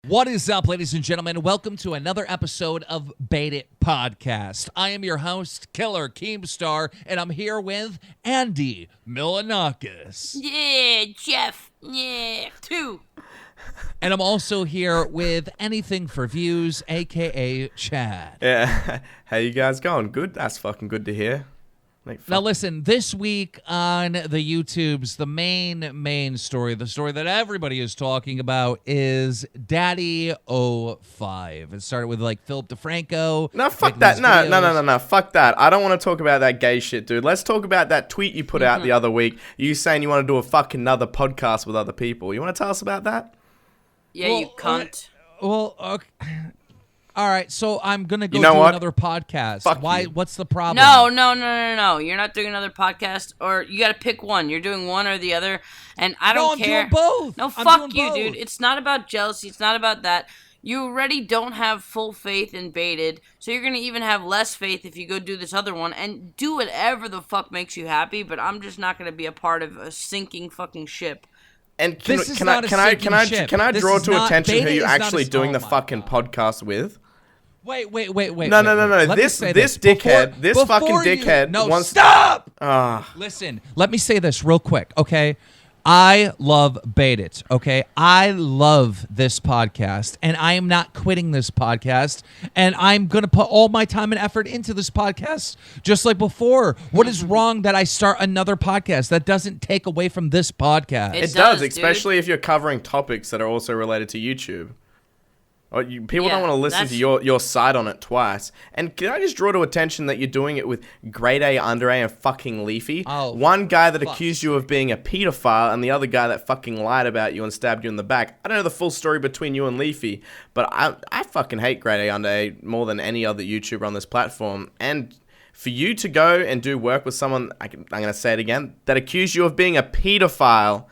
What is up, ladies and gentlemen? Welcome to another episode of Bait It Podcast. I am your host, Killer KEEMSTAR, and I'm here with Andy Milanakis. Yeah, Jeff. Yeah, too. And I'm also here with Anything for Views, a.k.a. Chad. Yeah. How you guys going? Good? That's fucking good to hear. Now listen, this week on the YouTubes, the main story, the story that everybody is talking about is Daddy 05. It started with like Philip DeFranco. No, fuck that. No. Fuck that. I don't want to talk about that gay shit, dude. Let's talk about that tweet you put out the other week. You saying you want to do a fucking another podcast with other people. You want to tell us about that? Yeah, you cunt. Okay. All right, so I'm going to go do another podcast. Fuck Why? you. What's the problem? No. You're not doing another podcast, or you got to pick one. You're doing one or the other, and I don't care. I'm doing both. No, fuck you, dude. It's not about jealousy. It's not about that. You already don't have full faith in Baited, so you're going to even have less faith if you go do this other one, and do whatever the fuck makes you happy, but I'm just not going to be a part of a sinking fucking ship. And can I draw to attention who you're actually doing the fucking podcast with? Wait. No. This fucking dickhead wants... Stop! Listen, let me say this real quick, okay? I love Bait It, okay? I love this podcast, and I am not quitting this podcast, and I'm going to put all my time and effort into this podcast, just like before. What is wrong that I start another podcast? That doesn't take away from this podcast. It does, especially if you're covering topics that are also related to YouTube. People don't want to listen to your side on it twice. And can I just draw to attention that you're doing it with Grade A, Under A, and fucking Leafy? One guy that accused you of being a pedophile, and the other guy that fucking lied about you and stabbed you in the back. I don't know the full story between you and Leafy, but I fucking hate Grade A, Under A more than any other YouTuber on this platform. And for you to go and do work with someone, I'm going to say it again, that accused you of being a pedophile...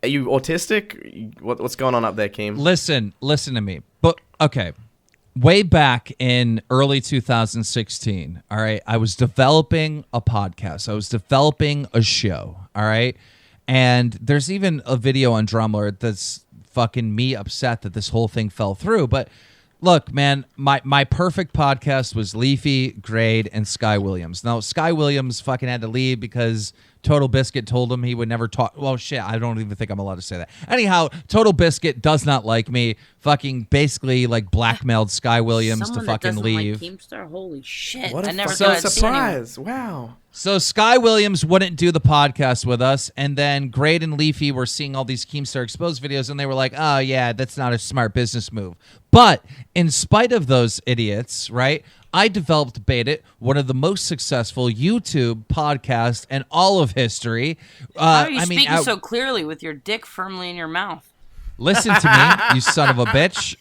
Are you autistic? What's going on up there, Keem? Listen to me. But okay, way back in early 2016, all right, I was developing a podcast. I was developing a show, all right? And there's even a video on Drummer that's fucking me upset that this whole thing fell through. But look, man, my perfect podcast was Leafy, Grade, and Sky Williams. Now, Sky Williams fucking had to leave because Total Biscuit told him he would never talk. Well, shit, I don't even think I'm allowed to say that. Anyhow, Total Biscuit does not like me. Fucking basically like blackmailed Sky Williams to fucking leave. Like KEEMSTAR? Holy shit! What I never so thought I'd surprise! Wow. So Sky Williams wouldn't do the podcast with us, and then Grade and Leafy were seeing all these KEEMSTAR Exposed videos, and they were like, oh, yeah, that's not a smart business move. But in spite of those idiots, right, I developed Bait It, one of the most successful YouTube podcasts in all of history. How are you speaking so clearly with your dick firmly in your mouth? Listen to me, you son of a bitch.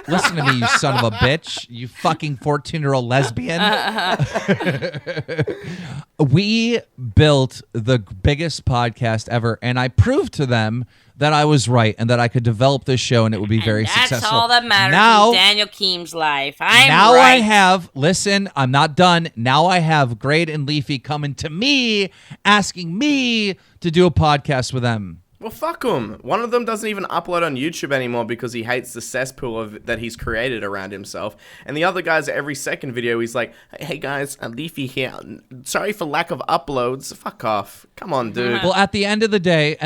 Listen to me, you son of a bitch. You fucking 14-year-old lesbian. We built the biggest podcast ever, and I proved to them that I was right and that I could develop this show and it would be very successful. That's all that matters in Daniel Keem's life. Listen, I'm not done. Now I have Grade and Leafy coming to me, asking me to do a podcast with them. Well, fuck them. One of them doesn't even upload on YouTube anymore because he hates the cesspool that he's created around himself. And the other guy's every second video, he's like, hey guys, Leafy here. Sorry for lack of uploads. Fuck off. Come on, dude. Well, at the end of the day,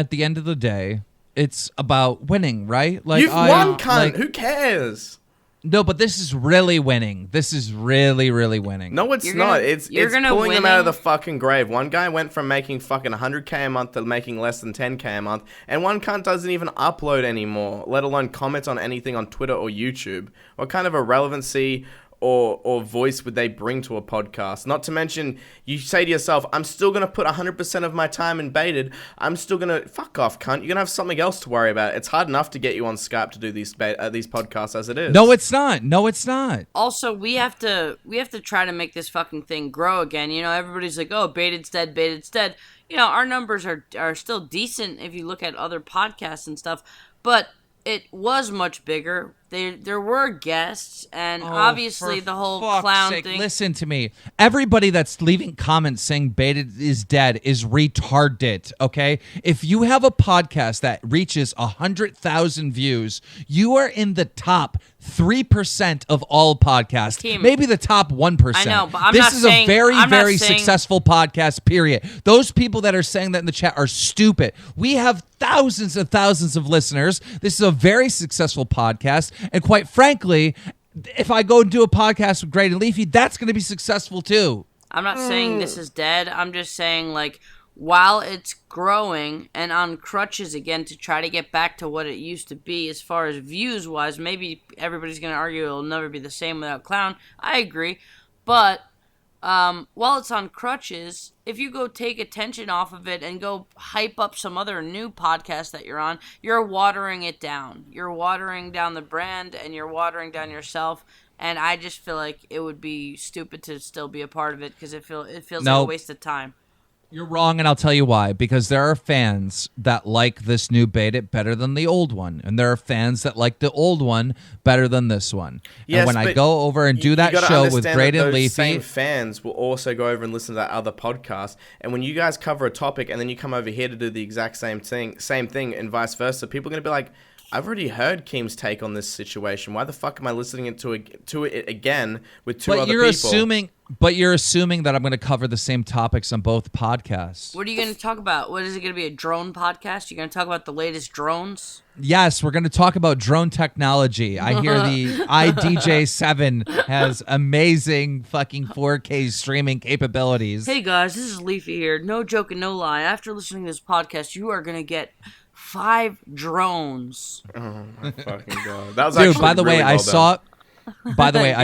it's about winning, right? Like you've won, cunt. Who cares? No, but this is really winning. This is really, really winning. No, it's not. It's pulling them out of the fucking grave. One guy went from making fucking 100K a month to making less than 10K a month, and one cunt doesn't even upload anymore, let alone comment on anything on Twitter or YouTube. What kind of irrelevancy or voice would they bring to a podcast? Not to mention, you say to yourself, I'm still going to put 100% of my time in Baited. I'm still going to... Fuck off, cunt. You're going to have something else to worry about. It's hard enough to get you on Skype to do these podcasts as it is. No, it's not. Also, we have to try to make this fucking thing grow again. You know, everybody's like, oh, Baited's dead. You know, our numbers are still decent if you look at other podcasts and stuff, but it was much bigger there were guests, and obviously the whole clown thing. Listen to me. Everybody that's leaving comments saying Baited is dead is retarded, okay? If you have a podcast that reaches 100,000 views, you are in the top 3% of all podcasts. Keem, maybe the top 1%. I know, but this is a very successful podcast, period. Those people that are saying that in the chat are stupid. We have thousands and thousands of listeners. This is a very successful podcast. And quite frankly, if I go and do a podcast with Great and Leafy, that's going to be successful too. I'm not saying this is dead. I'm just saying, like, while it's growing and on crutches again to try to get back to what it used to be as far as views-wise, maybe everybody's going to argue it'll never be the same without Clown. I agree. But while it's on crutches, if you go take attention off of it and go hype up some other new podcast that you're on, you're watering it down. You're watering down the brand and you're watering down yourself. And I just feel like it would be stupid to still be a part of it because it feels like a waste of time. You're wrong, and I'll tell you why. Because there are fans that like this new Baited better than the old one, and there are fans that like the old one better than this one. Yes, and when I go over and do that show with Great and Leafy, same fans will also go over and listen to that other podcast. And when you guys cover a topic, and then you come over here to do the exact same thing, and vice versa, people are gonna be like, I've already heard Keem's take on this situation. Why the fuck am I listening to it again with two other people? But you're assuming that I'm going to cover the same topics on both podcasts. What are you going to talk about? What is it going to be, a drone podcast? You're going to talk about the latest drones? Yes, we're going to talk about drone technology. I hear the iDJ7 has amazing fucking 4K streaming capabilities. Hey guys, this is Leafy here. No joke and no lie. After listening to this podcast, you are going to get 5 drones. Oh my fucking god! That was dude. Actually by the really way, well I done. saw. By the way,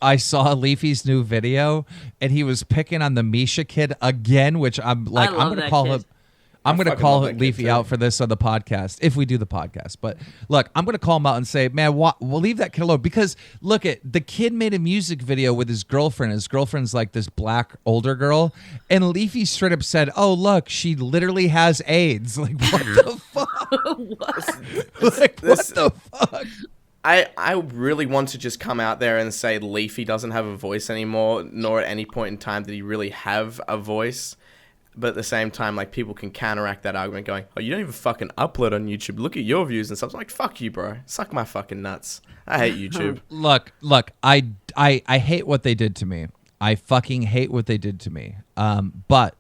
I saw Leafy's new video, and he was picking on the Misha kid again, which I'm like, I'm gonna call him. I'm going to call Leafy out for this on the podcast, if we do the podcast. But look, I'm going to call him out and say, man, we'll leave that kid alone. Because look, the kid made a music video with his girlfriend. His girlfriend's like this black older girl. And Leafy straight up said, oh, look, she literally has AIDS. Like, what the fuck? What the fuck? I really want to just come out there and say Leafy doesn't have a voice anymore, nor at any point in time did he really have a voice. But at the same time, like, people can counteract that argument going, oh, you don't even fucking upload on YouTube. Look at your views and stuff. I'm like, fuck you, bro. Suck my fucking nuts. I hate YouTube. Look, I hate what they did to me. I fucking hate what they did to me. But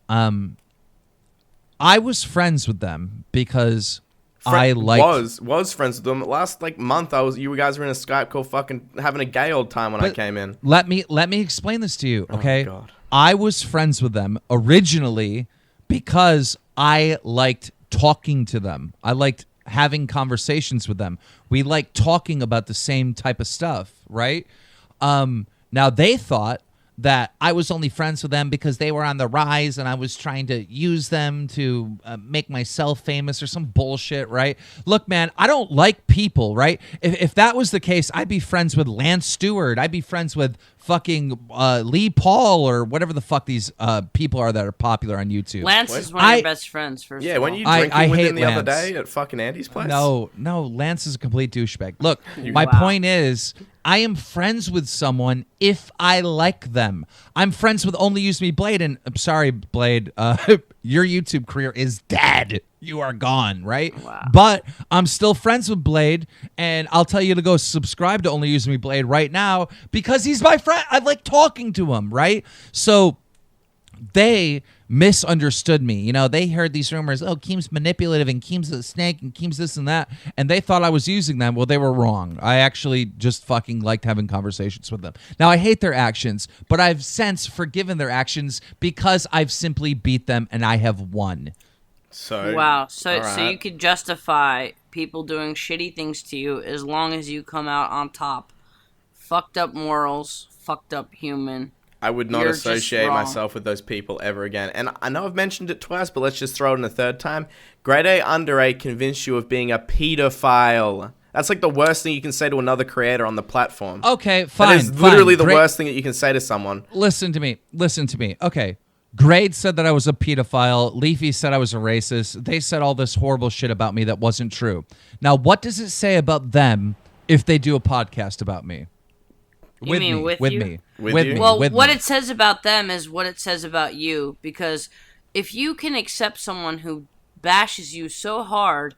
I was friends with them because was friends with them. Last month you guys were in a Skype call fucking having a gay old time when I came in. Let me explain this to you, okay? Oh, God. I was friends with them originally because I liked talking to them. I liked having conversations with them. We liked talking about the same type of stuff, right? Now they thought that I was only friends with them because they were on the rise and I was trying to use them to make myself famous or some bullshit, right? Look, man, I don't like people, right? If that was the case, I'd be friends with Lance Stewart. I'd be friends with fucking Lee Paul or whatever the fuck these people are that are popular on YouTube. Lance is one of your best friends, first of all. When you drinking with him the Lance. other day at fucking Andy's place? No, Lance is a complete douchebag. Look, my point is, I am friends with someone if I like them. I'm friends with Only Use Me Blade, and I'm sorry, Blade, your YouTube career is dead. You are gone, right? Wow. But I'm still friends with Blade, and I'll tell you to go subscribe to Only Use Me Blade right now because he's my friend. I like talking to him, right? So they misunderstood me. You know, they heard these rumors, oh, Keem's manipulative and Keem's a snake and Keem's this and that, and they thought I was using them. Well, they were wrong. I actually just fucking liked having conversations with them. Now, I hate their actions, but I've since forgiven their actions because I've simply beat them and I have won. So you could justify people doing shitty things to you as long as you come out on top. Fucked up morals, fucked up human. I would not associate myself with those people ever again. And I know I've mentioned it twice, but let's just throw it in a third time. Grade A Under A convinced you of being a pedophile. That's like the worst thing you can say to another creator on the platform. Okay, fine. That is literally the worst thing that you can say to someone. Listen to me. Okay. Grade said that I was a pedophile. Leafy said I was a racist. They said all this horrible shit about me that wasn't true. Now, what does it say about them if they do a podcast about me? With me. What it says about them is what it says about you, because if you can accept someone who bashes you so hard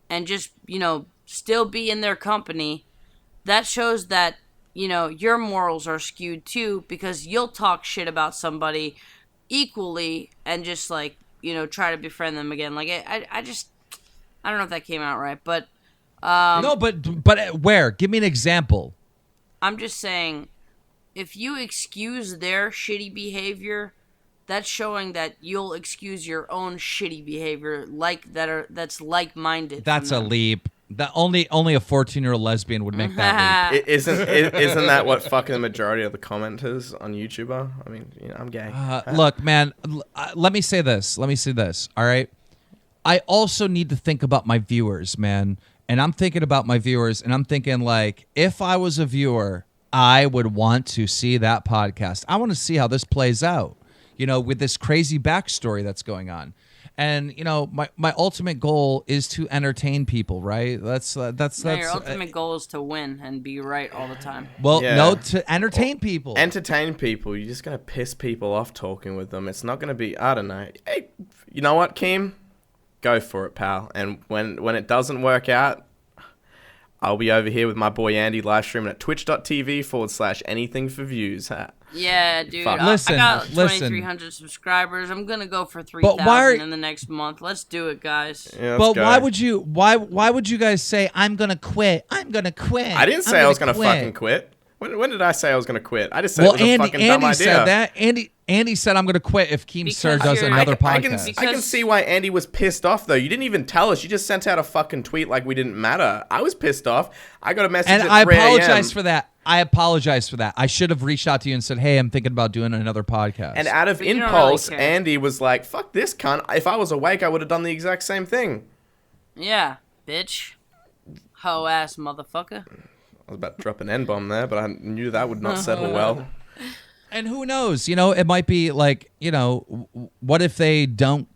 and just, still be in their company, that shows that, your morals are skewed too, because you'll talk shit about somebody equally and just try to befriend them again. I don't know if that came out right, but no, but where? Give me an example. I'm just saying, if you excuse their shitty behavior, that's showing that you'll excuse your own shitty behavior that's like-minded. That's a leap. That only a 14-year-old lesbian would make that leap. Isn't that what fucking the majority of the commenters on YouTube are? I mean, I'm gay. Look, man, let me say this. All right? I also need to think about my viewers, man. And I'm thinking about my viewers, and I'm thinking, if I was a viewer, I would want to see that podcast. I want to see how this plays out, with this crazy backstory that's going on. And, my ultimate goal is to entertain people, right? That's your ultimate goal is to win and be right all the time. Well, no, to entertain people. Entertain people. You're just going to piss people off talking with them. It's not going to be, I don't know. Hey, you know what, Keem? Go for it, pal. And when it doesn't work out, I'll be over here with my boy Andy live streaming at twitch.tv/anything for views. Yeah, dude. I got 2,300 subscribers. I'm gonna go for 3,000 in the next month. Let's do it, guys. Yeah, but why would you guys say I'm gonna quit? I'm gonna quit. I didn't say I was gonna fucking quit. When did I say I was gonna quit? I just said it was a fucking dumb idea. Said that. Andy said I'm gonna quit if KEEMSTAR does another podcast. I can see why Andy was pissed off though. You didn't even tell us. You just sent out a fucking tweet like we didn't matter. I was pissed off. I got a message at 3 a.m. I apologize for that. I should have reached out to you and said, hey, I'm thinking about doing another podcast. And out of impulse, Andy was like, fuck this cunt. If I was awake, I would have done the exact same thing. Yeah, bitch. Hoe-ass motherfucker. I was about to drop an N-bomb there, but I knew that would not settle well. And who knows? It might be what if they don't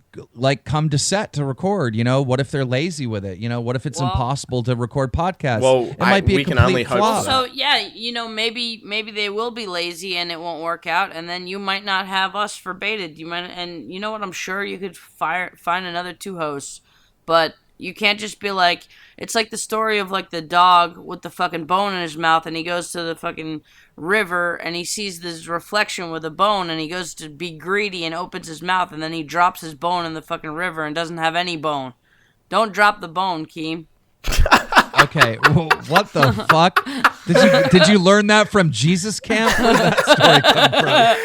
come to set to record? What if they're lazy with it? What if it's impossible to record podcasts? Well, it might be we can only hope flop. for that. So yeah, maybe they will be lazy and it won't work out, and then you might not have us for baited. You might, and you know what? I'm sure you could find another 2 hosts, but you can't just be like, it's like the story of the dog with the fucking bone in his mouth, and he goes to the fucking river and he sees this reflection with a bone, and he goes to be greedy and opens his mouth, and then he drops his bone in the fucking river and doesn't have any bone. Don't drop the bone, Keem. Okay, what the fuck? Did you learn that from Jesus Camp? Where did that story come from?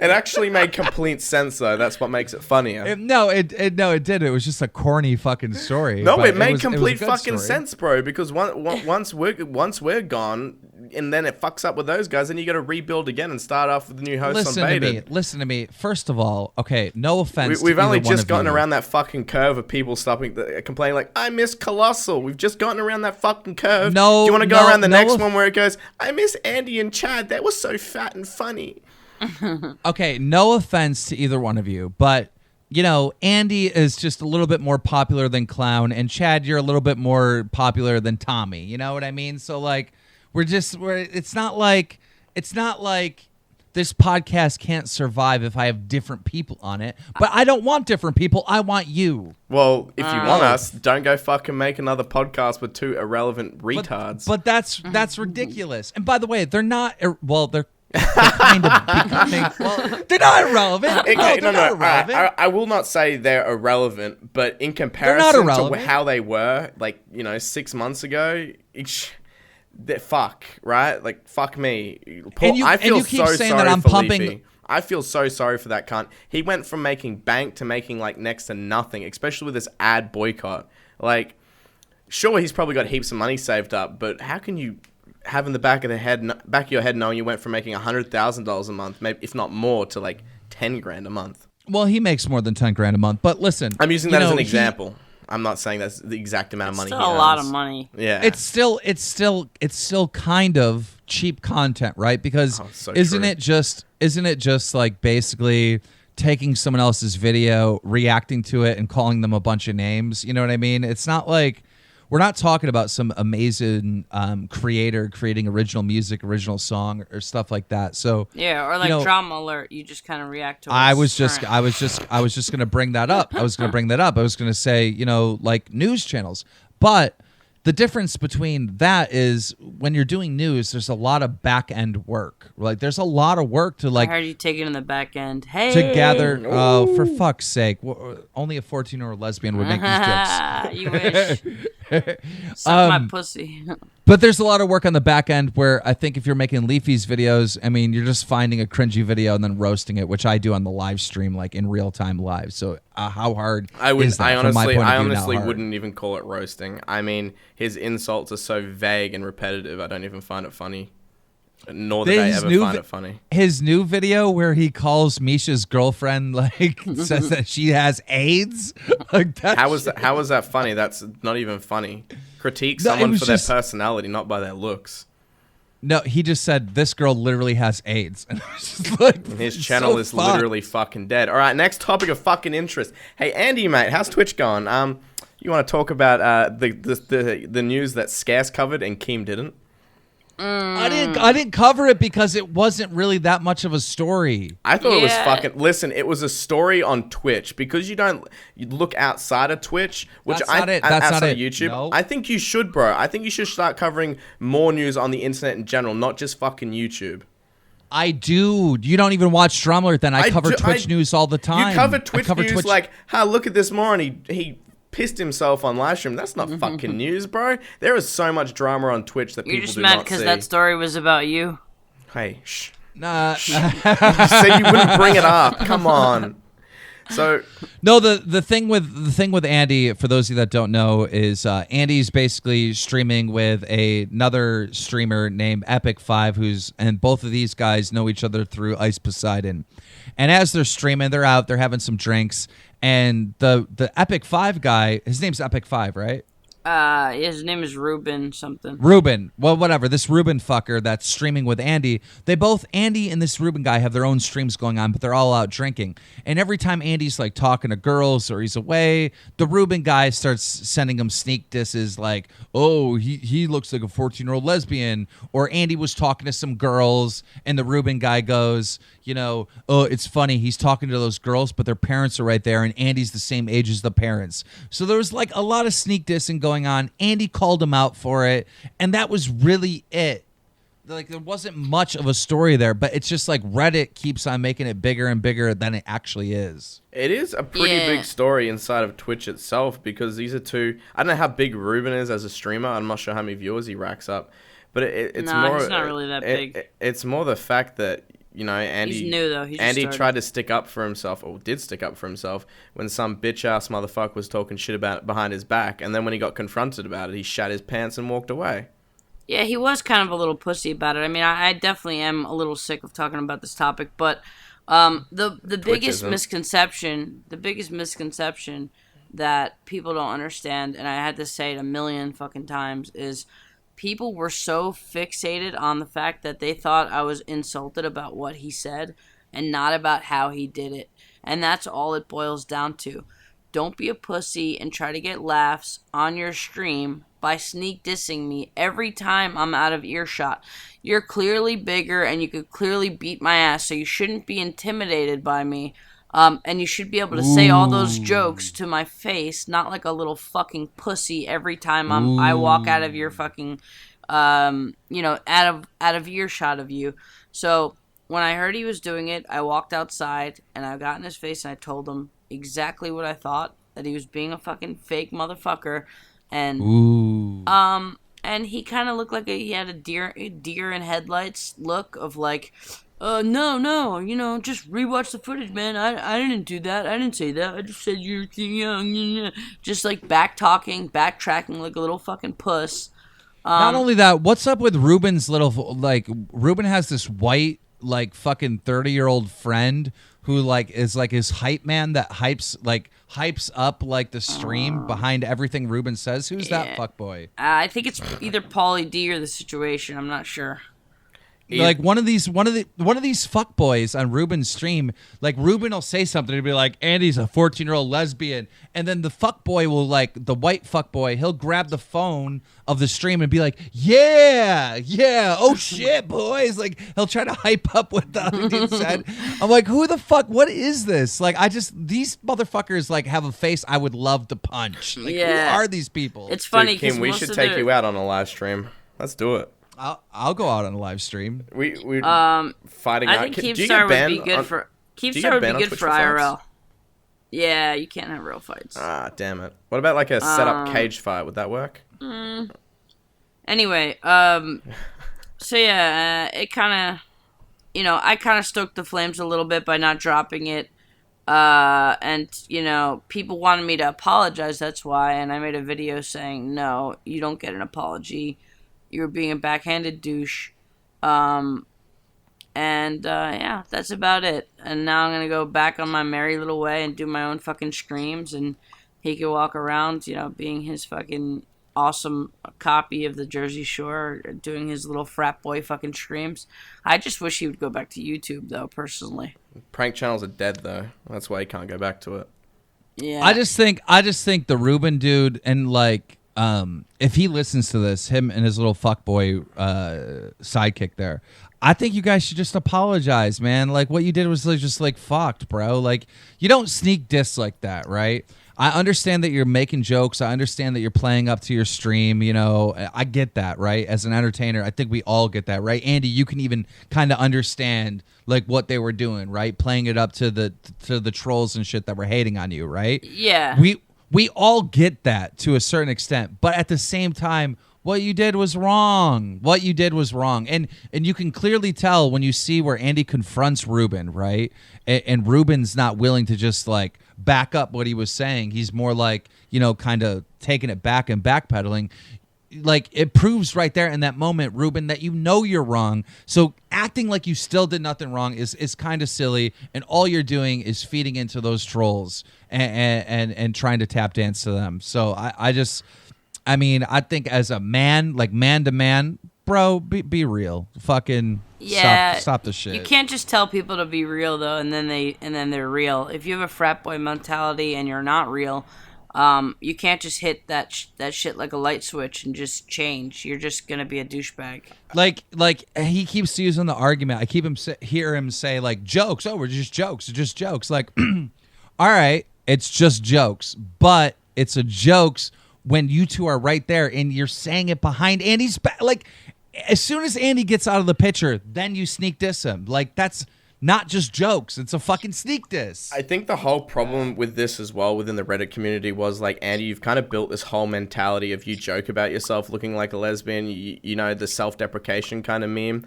It actually made complete sense, though. That's what makes it funnier. It did. It was just a corny fucking story. No, it made complete fucking sense, bro. Because once we're gone, and then it fucks up with those guys, then you got to rebuild again and start off with the new hosts on Baited. Listen to me. First of all, okay, no offense. We've only just gotten around that fucking curve of people complaining like, I miss Colossal. We've just gotten around that fucking curve. No, do you want to go around the next one where it goes, I miss Andy and Chad. That was so fat and funny. Okay, no offense to either one of you, but Andy is just a little bit more popular than Clown, and Chad, you're a little bit more popular than Tommy. You know what I mean? So it's not like this podcast can't survive if I have different people on it. But I don't want different people. I want you. Well, if you want us, don't go fucking make another podcast with 2 irrelevant retards. But that's ridiculous. And by the way, they're not. They're kind of becoming. Well, they're not irrelevant. Okay, no. I will not say they're irrelevant, but in comparison to how they were, 6 months ago, they're fuck, right? Fuck me. Paul, I feel so sorry that I'm pumping. Leafy. I feel so sorry for that cunt. He went from making bank to making next to nothing, especially with this ad boycott. Sure, he's probably got heaps of money saved up, but how can you have in the back of your head knowing you went from making $100,000 a month, maybe if not more, to $10,000 a month? Well, he makes more than $10,000 a month, but listen, I'm using that as an example. I'm not saying that's the exact amount of money. It's still a lot of money. Yeah, it's still kind of cheap content, right? Because isn't it just basically taking someone else's video, reacting to it, and calling them a bunch of names. You know what I mean? It's not like we're not talking about some amazing creator creating original music, original song, or stuff like that. So yeah, or like drama alert. You just kind of react to. I was just gonna bring that up. I was gonna say, you know, like news channels, but. The difference between that is when you're doing news, there's a lot of back end work. Like there's a lot of work to like. I heard you take it in the back end. Hey, to gather. Oh, for fuck's sake! Only a 14-year-old lesbian would make these jokes. You wish. Suck my pussy. But there's a lot of work on the back end where I think if you're making Leafy's videos, I mean, you're just finding a cringy video and then roasting it, which I do on the live stream, like in real time live. So how hard is that? I honestly wouldn't even call it roasting. I mean, his insults are so vague and repetitive. I don't even find it funny. Nor did I ever find it funny. His new video where he calls Misha's girlfriend, like, says that she has AIDS. Like that. How was that funny? That's not even funny. Critique someone for their personality, not by their looks. No, he just said this girl literally has AIDS. And like, his channel is literally fucking dead. All right, next topic of fucking interest. Hey, Andy, mate, how's Twitch going? You want to talk about the news that Scarce covered and Keem didn't? I didn't cover it because it wasn't really that much of a story. I thought it was fucking... Listen, it was a story on Twitch because you look outside of Twitch, which outside of YouTube. No. I think you should, bro. I think you should start covering more news on the internet in general, not just fucking YouTube. I do. You don't even watch Drama Alert then. I cover Twitch news all the time. You cover Twitch news like, look at this more, and he pissed himself on live stream. That's not fucking news, bro. There is so much drama on Twitch that people do not see. You're just mad because that story was about you? Hey, shh. Nah. You said you wouldn't bring it up. Come on. So no, the thing with Andy, for those of you that don't know, is Andy's basically streaming with another streamer named Epic5, and both of these guys know each other through IcePisaN. And as they're streaming, they're out, they're having some drinks, and the Epic5 guy, his name's Epic5, right? His name is Ruben something. Ruben. Well, whatever. This Ruben fucker that's streaming with Andy, Andy and this Ruben guy have their own streams going on, but they're all out drinking. And every time Andy's like talking to girls or he's away, the Ruben guy starts sending him sneak disses like, oh, he looks like a 14-year-old lesbian. Or Andy was talking to some girls and the Ruben guy goes, you know, oh, it's funny. He's talking to those girls, but their parents are right there, and Andy's the same age as the parents. So there was like a lot of sneak dissing going on. Andy called him out for it, and that was really it. Like there wasn't much of a story there, but it's just like Reddit keeps on making it bigger and bigger than it actually is. It is a pretty big story inside of Twitch itself because these are two. I don't know how big Ruben is as a streamer. I'm not sure how many viewers he racks up, but it's more. It's not really that big. It's more the fact that. You know, Andy. He's new though. Andy tried to stick up for himself, or did stick up for himself, when some bitch ass motherfucker was talking shit about it behind his back, and then when he got confronted about it, he shat his pants and walked away. Yeah, he was kind of a little pussy about it. I mean, I definitely am a little sick of talking about this topic, but the biggest misconception that people don't understand, and I had to say it a million fucking times, is people were so fixated on the fact that they thought I was insulted about what he said and not about how he did it. And that's all it boils down to. Don't be a pussy and try to get laughs on your stream by sneak dissing me every time I'm out of earshot. You're clearly bigger and you could clearly beat my ass, so you shouldn't be intimidated by me. And you should be able to say all those jokes to my face, not like a little fucking pussy every time I walk out of your fucking, out of earshot of you. So when I heard he was doing it, I walked outside and I got in his face and I told him exactly what I thought, that he was being a fucking fake motherfucker, and and he kind of looked like he had a deer in headlights look of like. No, just rewatch the footage, man. I didn't do that. I didn't say that. I just said you're too young. Just like backtracking like a little fucking puss. Not only that, what's up with Ruben's Ruben has this white, like, fucking 30-year-old friend who, like, is like his hype man that hypes up, like, the stream behind everything Ruben says. Who's that fuckboy? I think it's either Pauly D or The Situation. I'm not sure. like one of these fuckboys on Ruben's stream, like Ruben will say something and be like, Andy's a 14-year-old lesbian, and then the fuckboy will, like, the white fuckboy, he'll grab the phone of the stream and be like, yeah, oh shit, boys. Like, he'll try to hype up what the other dude said. I'm like, who the fuck? What is this? Like, these motherfuckers, like, have a face I would love to punch. Like, who are these people? It's funny because Kim, we should take you out on a live stream. Let's do it. I'll go out on a live stream. We fighting. I think KEEMSTAR would be good for KEEMSTAR would be good for IRL. Yeah, you can't have real fights. Ah, damn it. What about like a set up cage fight? Would that work? Anyway, so yeah, it kind of, I kind of stoked the flames a little bit by not dropping it. And, people wanted me to apologize, that's why, and I made a video saying, no, you don't get an apology. You're being a backhanded douche. Yeah, that's about it. And now I'm gonna go back on my merry little way and do my own fucking streams, and he can walk around, being his fucking awesome copy of the Jersey Shore, doing his little frat boy fucking streams. I just wish he would go back to YouTube, though, personally. Prank channels are dead, though. That's why he can't go back to it. Yeah. I just think the Ruben dude, and like, if he listens to this, him and his little fuckboy sidekick there, I think you guys should just apologize, man. Like, what you did was just like fucked, bro. Like, you don't sneak diss like that, right? I understand that you're making jokes. I understand that you're playing up to your stream. I get that, right? As an entertainer, I think we all get that, right? Andy, you can even kind of understand like what they were doing, right? Playing it up to the trolls and shit that were hating on you, right? Yeah. We all get that to a certain extent, but at the same time, what you did was wrong. And you can clearly tell when you see where Andy confronts Ruben, right? And Ruben's not willing to just like back up what he was saying. He's more like, kind of taking it back and backpedaling. Like, it proves right there in that moment, Ruben, that you're wrong. So acting like you still did nothing wrong is kind of silly, and all you're doing is feeding into those trolls and trying to tap dance to them. So I think as a man, like man to man, bro, be real. Fucking stop the shit. You can't just tell people to be real though, and then they're real. If you have a frat boy mentality and you're not real, you can't just hit that shit like a light switch and just change. You're just gonna be a douchebag. Like he keeps using the argument. I hear him say like jokes. Oh, we're just jokes. It's just jokes. Like, all right, it's just jokes, but it's a jokes when you two are right there and you're saying it behind Andy's back. Like, as soon as Andy gets out of the picture, then you sneak diss him. Like, that's not just jokes. It's a fucking sneak diss. I think the whole problem with this as well within the Reddit community was like, Andy, you've kind of built this whole mentality of you joke about yourself looking like a lesbian, the self-deprecation kind of meme.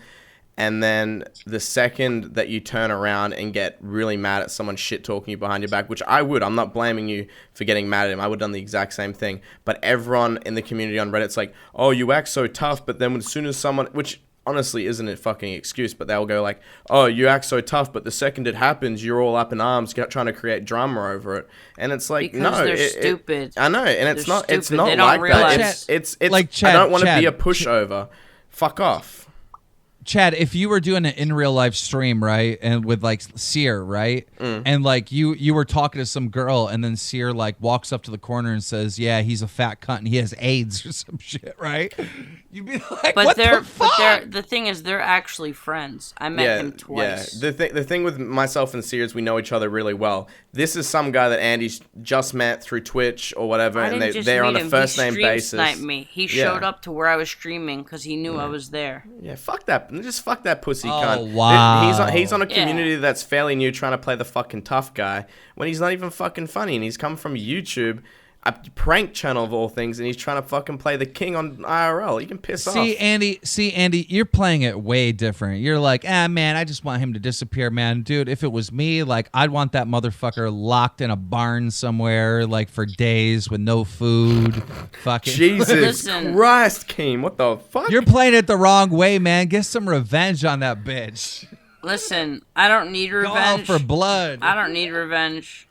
And then the second that you turn around and get really mad at someone shit-talking you behind your back, which I would. I'm not blaming you for getting mad at him. I would have done the exact same thing. But everyone in the community on Reddit's like, oh, you act so tough, but then as soon as someone... Which honestly isn't a fucking excuse, but they'll go like, oh, you act so tough, but the second it happens, you're all up in arms trying to create drama over it. And it's like, because they're stupid. I know, and it's not they like that. It's like, Chad, I don't want to be a pushover. Fuck off. Chad, if you were doing it in real life stream, right, and with like Sear, right, and like you were talking to some girl, and then Sear like walks up to the corner and says, "Yeah, he's a fat cunt and he has AIDS or some shit," right? You'd be like, "What the fuck?" But the thing is, they're actually friends. I met him twice. Yeah, the thing with myself and Sear is we know each other really well. This is some guy that Andy's just met through Twitch or whatever, and they're on a first name basis. He showed up to where I was streaming because he knew I was there. Yeah, fuck that. Just fuck that pussy cunt. Wow. He's on a community that's fairly new trying to play the fucking tough guy when he's not even fucking funny, and he's come from YouTube, a prank channel of all things, and he's trying to fucking play the king on IRL. You can piss off. Andy, you're playing it way different. You're like, man, I just want him to disappear, man. Dude, if it was me, like, I'd want that motherfucker locked in a barn somewhere, like, for days with no food. Fucking Jesus Christ, Keem, what the fuck? You're playing it the wrong way, man. Get some revenge on that bitch. Listen, I don't need revenge. Go out for blood. I don't need revenge.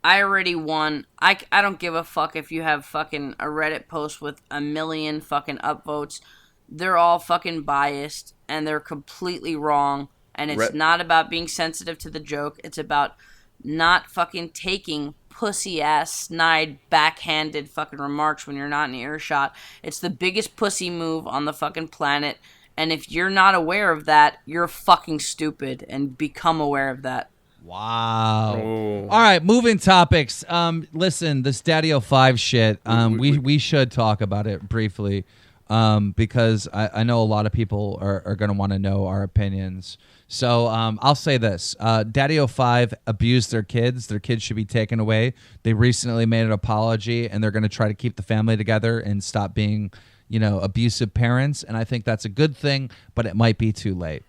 I already won. I don't give a fuck if you have fucking a Reddit post with 1 million fucking upvotes. They're all fucking biased. and they're completely wrong. And it's not about being sensitive to the joke. It's about not fucking taking pussy-ass, snide, backhanded fucking remarks when you're not in earshot. It's the biggest pussy move on the fucking planet. And if you're not aware of that, you're fucking stupid. And become aware of that. Wow. Ooh. All right, moving topics. Listen, this Daddy 05 shit, we should talk about it briefly because I know a lot of people are going to want to know our opinions. So I'll say this. Daddy 05 abused their kids. Their kids should be taken away. They recently made an apology, and they're going to try to keep the family together and stop being, abusive parents. And I think that's a good thing, but it might be too late.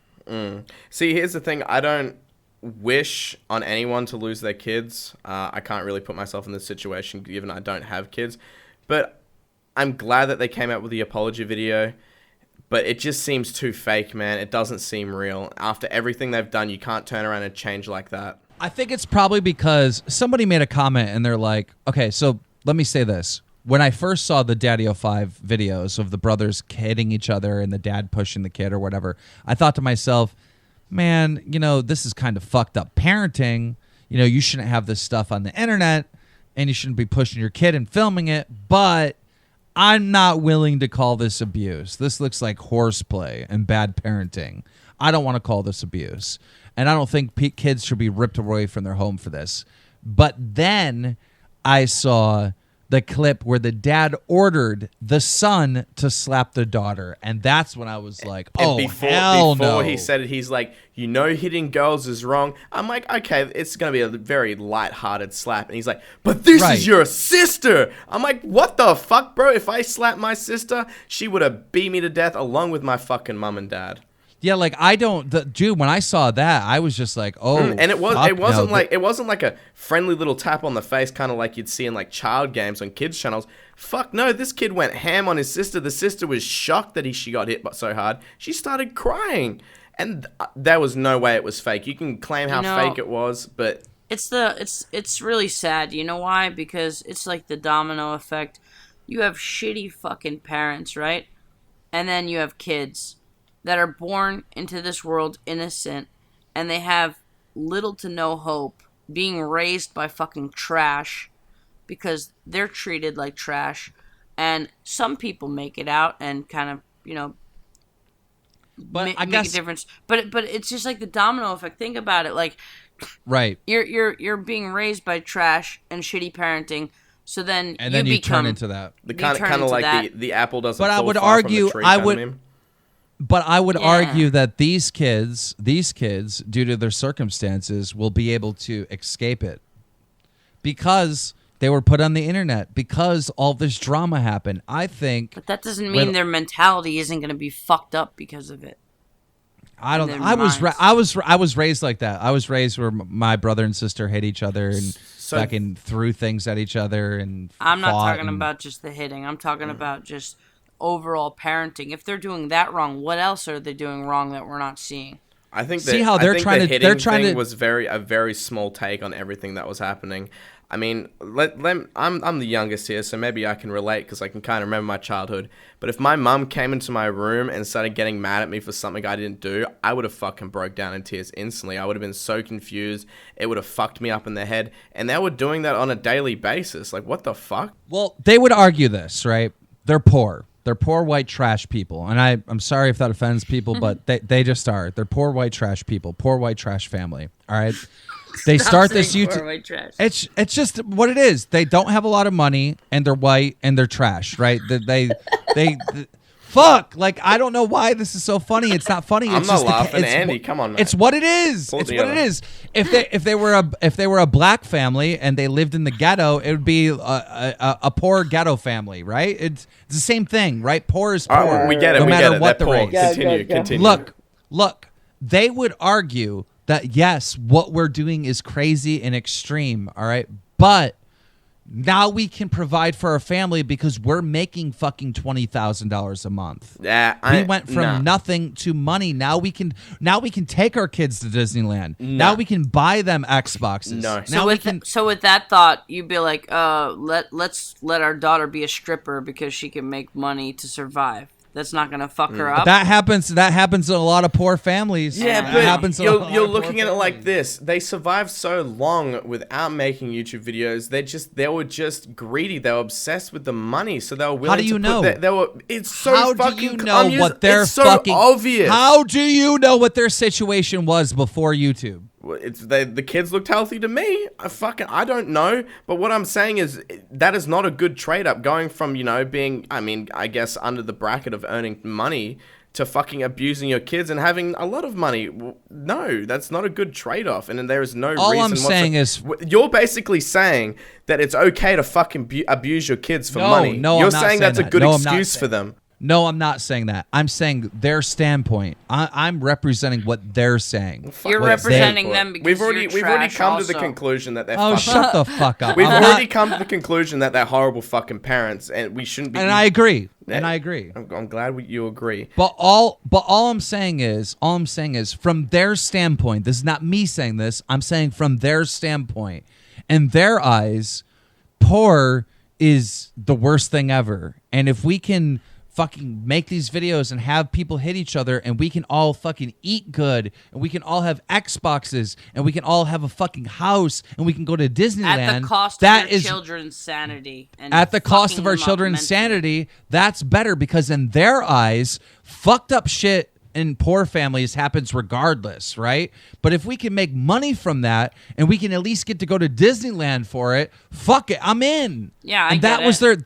See, here's the thing. I don't wish on anyone to lose their kids. I can't really put myself in this situation given I don't have kids. But I'm glad that they came out with the apology video. But it just seems too fake, man. It doesn't seem real. After everything they've done, you can't turn around and change like that. I think it's probably because somebody made a comment and they're like, okay, so let me say this. When I first saw the Daddy 05 videos of the brothers hitting each other and the dad pushing the kid or whatever, I thought to myself, man, this is kind of fucked up parenting. You shouldn't have this stuff on the internet and you shouldn't be pushing your kid and filming it, but I'm not willing to call this abuse. This looks like horseplay and bad parenting. I don't want to call this abuse. And I don't think kids should be ripped away from their home for this. But then I saw the clip where the dad ordered the son to slap the daughter. And that's when I was like, hell no. Before he said it, he's like, hitting girls is wrong. I'm like, okay, it's going to be a very lighthearted slap. And he's like, but this is your sister. I'm like, what the fuck, bro? If I slapped my sister, she would have beat me to death along with my fucking mom and dad. Yeah, like dude, when I saw that, I was just like, oh. And it wasn't like a friendly little tap on the face, kind of like you'd see in like child games on kids channels. Fuck no, this kid went ham on his sister. The sister was shocked that she got hit so hard. She started crying, and there was no way it was fake. You can claim how fake it was, but it's really sad. You know why? Because it's like the domino effect. You have shitty fucking parents, right? And then you have kids that are born into this world innocent, and they have little to no hope, being raised by fucking trash because they're treated like trash. And some people make it out and kind of, but make a difference. But it's just like the domino effect. Think about it, like, right? You're being raised by trash and shitty parenting. So then you turn into that. The kind of like the apple doesn't. But fall I would far argue, from the tree But I would argue that these kids, due to their circumstances, will be able to escape it because they were put on the internet, because all this drama happened. I think, but that doesn't mean their mentality isn't going to be fucked up because of it. I don't. I was raised like that. I was raised where my brother and sister hit each other and fucking threw things at each other and. I'm not talking about just the hitting. I'm talking about just overall parenting. If they're doing that wrong, what else are they doing wrong that we're not seeing? I think that was a very small take on everything that was happening. I mean, I'm the youngest here, so maybe I can relate because I can kind of remember my childhood. But if my mum came into my room and started getting mad at me for something I didn't do, I would have fucking broke down in tears instantly. I would have been so confused. It would have fucked me up in the head. And they were doing that on a daily basis. Like, what the fuck? Well, they would argue this, right? They're poor. They're poor white trash people. And I'm sorry if that offends people, but they just are. They're poor white trash people. Poor white trash family. All right? They start this YouTube. It's just what it is. They don't have a lot of money, and they're white, and they're trash, right? They fuck. Like, I don't know why this is so funny. It's not funny. I'm not laughing, Andy. Come on, man. It's what it is. It's what it is. If they were a black family and they lived in the ghetto, it would be a poor ghetto family, right? It's the same thing, right? Poor is poor. We get it. No matter what the race. Continue. Look. They would argue that yes, what we're doing is crazy and extreme, all right? But now we can provide for our family because we're making fucking $20,000 a month. Yeah, we went from nothing to money. Now we can take our kids to Disneyland. Now we can buy them Xboxes. No. So with that thought, you'd be like, let's let our daughter be a stripper because she can make money to survive. that's not gonna fuck her up. That happens in a lot of poor families. Yeah, that but happens you're looking at it like this. They survived so long without making YouTube videos. They were just greedy. They were obsessed with the money, so they were willing. How do you know? It's so how fucking. do you know what their it's so fucking obvious? How do you know what their situation was before YouTube? The kids looked healthy to me. I don't know. But what I'm saying is that is not a good trade up going from, being, I guess under the bracket of earning money to fucking abusing your kids and having a lot of money. No, that's not a good trade off. And there is no reason. All I'm saying is you're basically saying that it's okay to fucking abuse your kids for money. No, you're I'm not saying that's that. a good No, excuse for them. No, I'm not saying that. I'm saying their standpoint. I'm representing what they're saying. You're representing them because we've already come to the also. conclusion that they're. Oh, shut the fuck up. We've already come to the conclusion that they're horrible fucking parents, and we shouldn't be. And I agree. And I agree. I'm glad you agree. But all I'm saying is, from their standpoint. This is not me saying this. I'm saying from their standpoint. In their eyes, poor is the worst thing ever. And if we can fucking make these videos and have people hit each other and we can all fucking eat good and we can all have Xboxes and we can all have a fucking house and we can go to Disneyland. At the cost of your children's sanity. And at the cost of our children's sanity, that's better because in their eyes, fucked up shit in poor families happens regardless, right? But if we can make money from that and we can at least get to go to Disneyland for it, fuck it, I'm in. Yeah, and that was their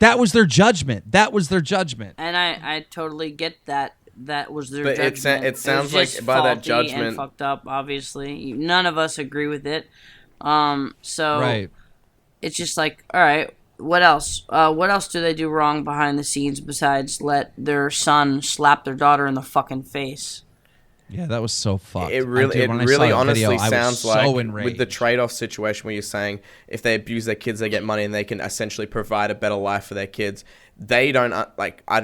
judgment. That was their judgment. And I totally get that. That was their but judgment. It sounds like by that judgment and fucked up. Obviously, none of us agree with it. So right. It's just like, all right. What else? What else do they do wrong behind the scenes besides let their son slap their daughter in the fucking face? Yeah, that was so fucked. It really honestly sounds like so enraged. With the trade-off situation where you're saying if they abuse their kids, they get money and they can essentially provide a better life for their kids. They don't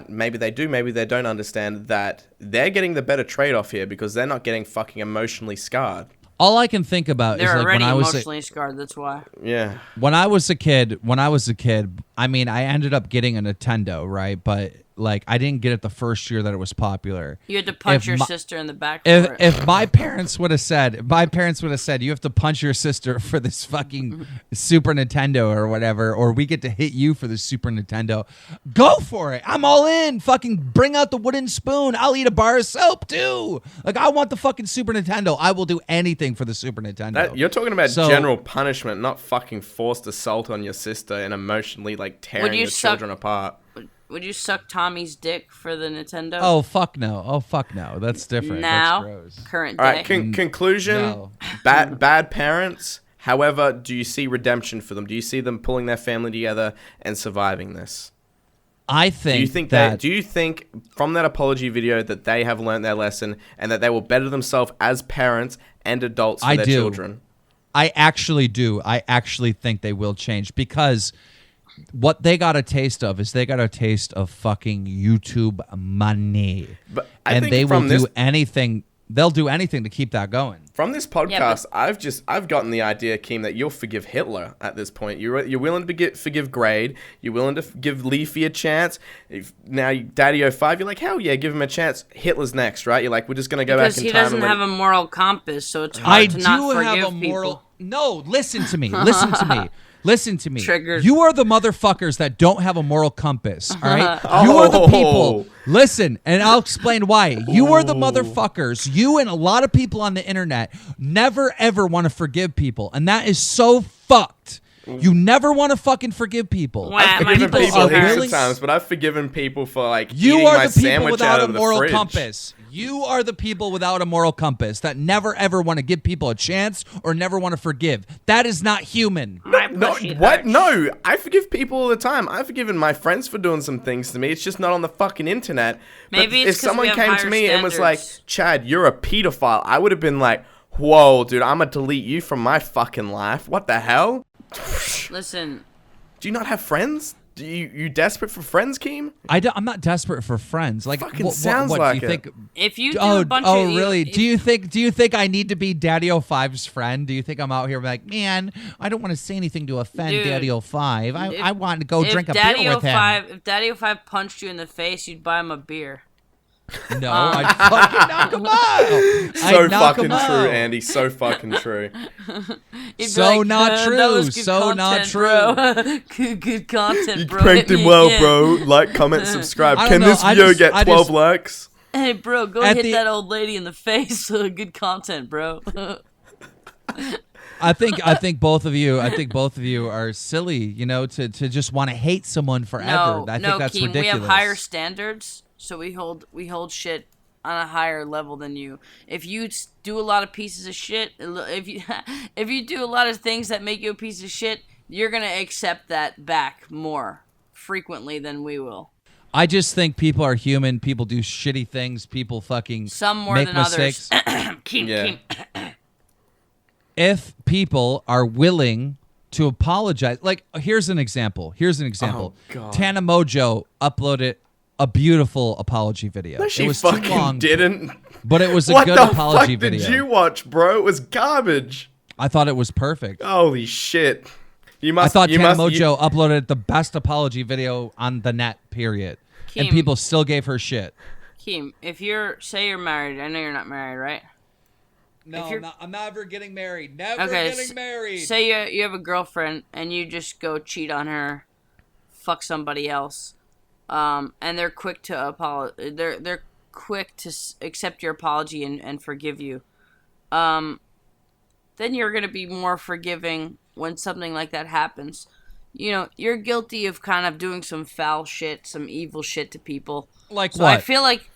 maybe they do, maybe they don't understand that they're getting the better trade-off here because they're not getting fucking emotionally scarred. All I can think about is like when I was emotionally scarred. That's why. Yeah. When I was a kid, I mean, I ended up getting a Nintendo, right? But like, I didn't get it the first year that it was popular. You had to punch your sister in the back. If my parents would have said, you have to punch your sister for this fucking Super Nintendo or whatever, or we get to hit you for the Super Nintendo, go for it. I'm all in. Fucking bring out the wooden spoon. I'll eat a bar of soap too. Like, I want the fucking Super Nintendo. I will do anything for the Super Nintendo. You're talking about general punishment, not fucking forced assault on your sister and emotionally like tearing your children apart. Would you suck Tommy's dick for the Nintendo? Oh, fuck no. That's different. Now, that's gross. Current day. All right, conclusion, No. bad parents. However, do you see redemption for them? Do you see them pulling their family together and surviving this? I think do you think from that apology video that they have learned their lesson and that they will better themselves as parents and adults for their children? I actually do. I actually think they will change because what they got a taste of is fucking YouTube money. But and they will do anything. They'll do anything to keep that going. From this podcast, I've gotten the idea, Keem, that you'll forgive Hitler at this point. You're willing to forgive Grade. You're willing to give Leafy a chance. Now, Daddy05, you're like, hell yeah, give him a chance. Hitler's next, right? You're like, we're just going to go back in time. Because he doesn't have a moral compass, so it's hard to not forgive people. No, listen to me. Listen to me. Triggered. You are the motherfuckers that don't have a moral compass, all right? You are the people. Listen, and I'll explain why. You are the motherfuckers. You and a lot of people on the internet never, ever want to forgive people, and that is so fucked. You never want to fucking forgive people. I've forgiven people heaps of times, but I've forgiven people for like eating my sandwich out of the fridge. Compass. You are the people without a moral compass that never ever want to give people a chance or never want to forgive. That is not human. No, what? No, I forgive people all the time. I've forgiven my friends for doing some things to me. It's just not on the fucking internet. Maybe but if someone came to me and was like, "Chad, you're a pedophile," I would have been like, "Whoa, dude, I'm gonna delete you from my fucking life. What the hell?" Listen. Do you not have friends? You desperate for friends, Keem? I'm not desperate for friends. Like, sounds what like do you think? If you do a bunch of... Oh, really? Do you think I need to be Daddy05's friend? Do you think I'm out here like, man, I don't want to say anything to offend Daddy05. I want to go drink a beer with him. If Daddy05 punched you in the face, you'd buy him a beer. No, I'd fucking knock him out. So fucking true, Andy. So fucking true. So not true. That was good So content, not true. Bro. good content, You bro. pranked Hit him me well, again. bro. Like, comment, subscribe. I don't Can know, this video get 12 likes? Hey, bro, go At hit the- that old lady in the face. Good content, bro. I think both of you are silly, you know, to just want to hate someone forever. I think that's Keem, ridiculous. we have higher standards, so we hold shit on a higher level than you. If you do a lot of pieces of shit, if you do a lot of things that make you a piece of shit, you're gonna accept that back more frequently than we will. I just think people are human. People do shitty things. People fucking Some more make than mistakes. others. Keem. If people are willing to apologize, like here's an example. Oh, God. Tana Mojo uploaded a beautiful apology video. No, she it was fucking too long, didn't. but it was a What good the apology fuck video. did you watch, bro? It was garbage. I thought it was perfect. Holy shit. I thought Tana Mojo uploaded the best apology video on the net, period. And Keem. people still gave her shit. Keem, if say you're married, I know you're not married, right? No, I'm never getting married. Never Okay, getting married. Say you have a girlfriend and you just go cheat on her, fuck somebody else, and they're quick to they're quick to accept your apology and forgive you. Then you're gonna be more forgiving when something like that happens. You know, you're guilty of kind of doing some foul shit, some evil shit to people. Like So what? I feel like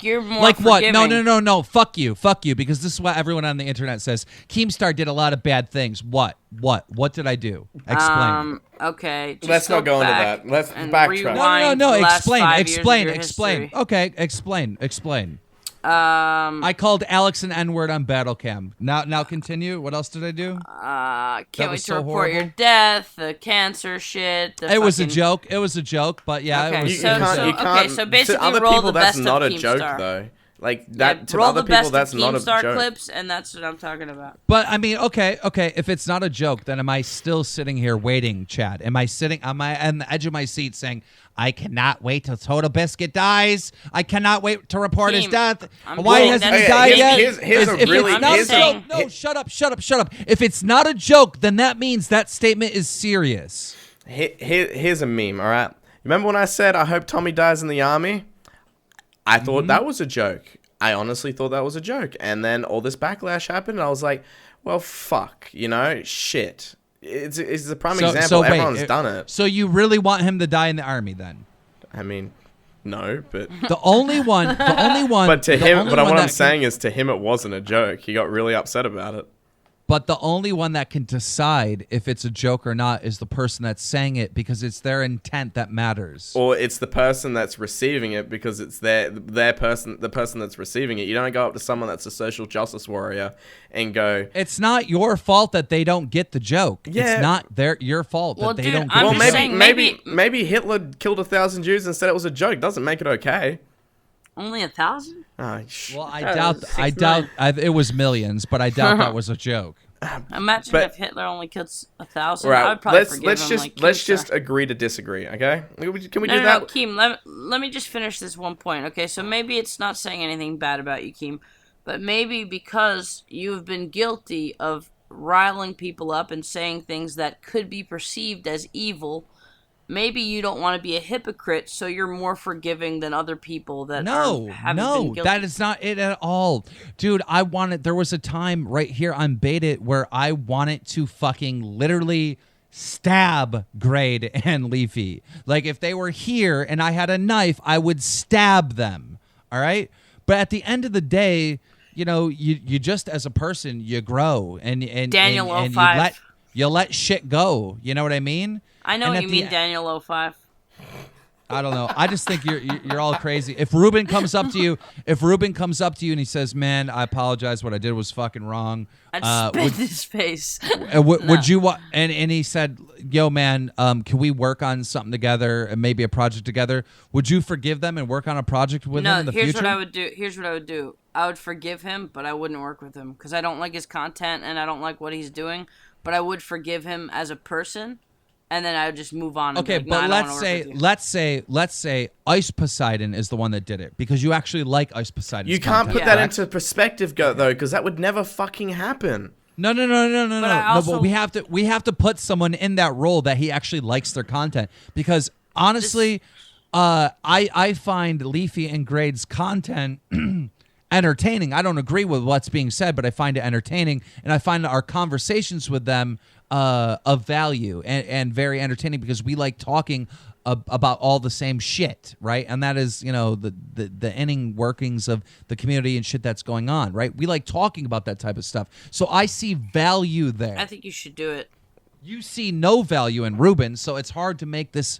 you're more like what? forgiving. No. Fuck you, because this is what everyone on the internet says. Keemstar did a lot of bad things. What did I do? Explain. Okay. Just Let's go not go into back that. Let's and backtrack. rewind No. the last 5 years of your Explain. history. Okay, explain. I called Alex an N-word on Battlecam. Now continue. What else did I do? Can't wait was to so report your horrible. death, the cancer shit. It was a joke. It was a joke, but yeah, Okay, it was. You So- it was can't, a- you can't, so basically to other roll people, the that's best not of a joke, Keemstar. though. Like, Yeah, that, to roll other the best people, that's of not a Keemstar joke. clips, and that's what I'm talking about. But I mean, okay. If it's not a joke, then am I still sitting here waiting, Chad? Am I on the edge of my seat saying, I cannot wait till Total Biscuit dies. I cannot wait to report his Keem, death. I'm Why saying hasn't that's- he died yet? Here's a If really- it's not here's a a- joke, no, shut up. If it's not a joke, then that means that statement is serious. Here's a meme, all right? Remember when I said, I hope Tommy dies in the army? I thought that was a joke. I honestly thought that was a joke. And then all this backlash happened, and I was like, well, fuck, you know? Shit. It's a prime example. wait, Everyone's done it. So you really want him to die in the army then? I mean, no, but... The only one. But to the him, only but one what that I'm can- saying is to him it wasn't a joke. He got really upset about it. But the only one that can decide if it's a joke or not is the person that's saying it, because it's their intent that matters. Or it's the person that's receiving it, because it's the person that's receiving it. You don't go up to someone that's a social justice warrior and go, It's not your fault that they don't get the joke. Yeah. It's not your fault Well, that they dude, don't get I'm well, the just joke. saying, maybe Hitler killed 1,000 Jews and said it was a joke. Doesn't make it okay. Only 1,000? Well, I Oh, doubt. 6 I doubt. million. It was millions, but I doubt that was a joke. Imagine But- if Hitler only killed 1,000. Right. I would probably Let's forgive let's him. just like let's Keemstar. just agree to disagree. Okay? Can we No, do no, that? no, Keem, let me just finish this one point. Okay, so maybe it's not saying anything bad about you, Keem, but maybe because you've been guilty of riling people up and saying things that could be perceived as evil, maybe you don't want to be a hypocrite, so you're more forgiving than other people that haven't been guilty. That is not it at all, dude. There was a time right here on Bait It where I wanted to fucking literally stab Grade and Leafy. Like, if they were here and I had a knife, I would stab them. All right, but at the end of the day, you know, you just, as a person, you grow and Daniel and 05. you let shit go. You know what I mean? I know And what at you the mean, Daniel 05. I don't know. I just think you're all crazy. If Ruben comes up to you and he says, "Man, I apologize. What I did was fucking wrong," I'd spit in his face. would you? And he said, "Yo, man, can we work on something together and maybe a project together?" Would you forgive them and work on a project with him in the here's future? what I would do. Here's what I would do. I would forgive him, but I wouldn't work with him because I don't like his content and I don't like what he's doing. But I would forgive him as a person, and then I would just move on. And okay, be like, but nah, let's say IcePisaN is the one that did it because you actually like IcePisaN. You can't put that into perspective, though, because that would never fucking happen. No. But we have to put someone in that role that he actually likes their content because honestly, I find Leafy and Grade's content entertaining. I don't agree with what's being said, but I find it entertaining, and I find our conversations with them of value and very entertaining because we like talking about all the same shit, right? And that is, the inning workings of the community and shit that's going on, right? We like talking about that type of stuff. So I see value there. I think you should do it. You see no value in Ruben, so it's hard to make this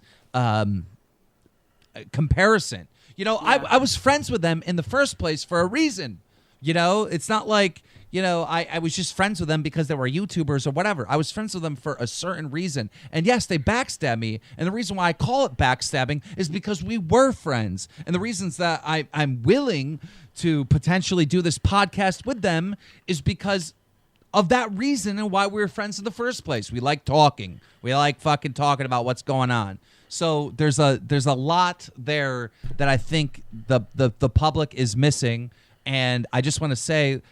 comparison. I was friends with them in the first place for a reason. It's not like, I was just friends with them because they were YouTubers or whatever. I was friends with them for a certain reason. And yes, they backstabbed me. And the reason why I call it backstabbing is because we were friends. And the reasons that I'm willing to potentially do this podcast with them is because of that reason and why we were friends in the first place. We like talking. We like fucking talking about what's going on. So there's a lot there that I think the public is missing. And I just want to say,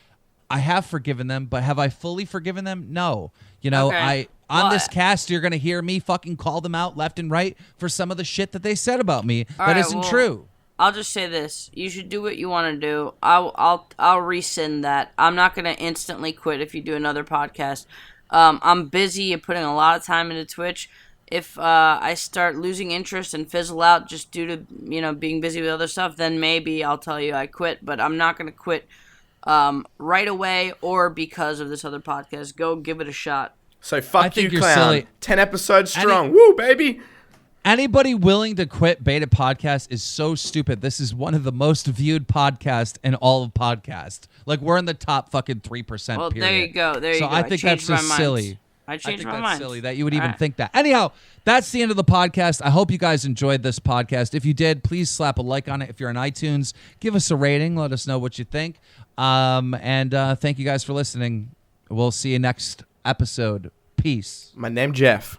I have forgiven them, but have I fully forgiven them? No. Okay. This cast, you're going to hear me fucking call them out left and right for some of the shit that they said about me that isn't true. I'll just say this. You should do what you want to do. I'll rescind that. I'm not going to instantly quit if you do another podcast. I'm busy and putting a lot of time into Twitch. If I start losing interest and fizzle out just due to, being busy with other stuff, then maybe I'll tell you I quit. But I'm not going to quit right away or because of this other podcast. Go give it a shot. So fuck you, clown. Silly. 10 episodes strong. Woo, baby. Anybody willing to quit Beta Podcast is so stupid. This is one of the most viewed podcasts in all of podcasts. Like, we're in the top fucking 3%. Well, period. there you go. So I think that's just silly. I think my that's mind. silly that you would even think that. Anyhow, that's the end of the podcast. I hope you guys enjoyed this podcast. If you did, please slap a like on it. If you're on iTunes, give us a rating. Let us know what you think. And thank you guys for listening. We'll see you next episode. Peace. My name's Jeff.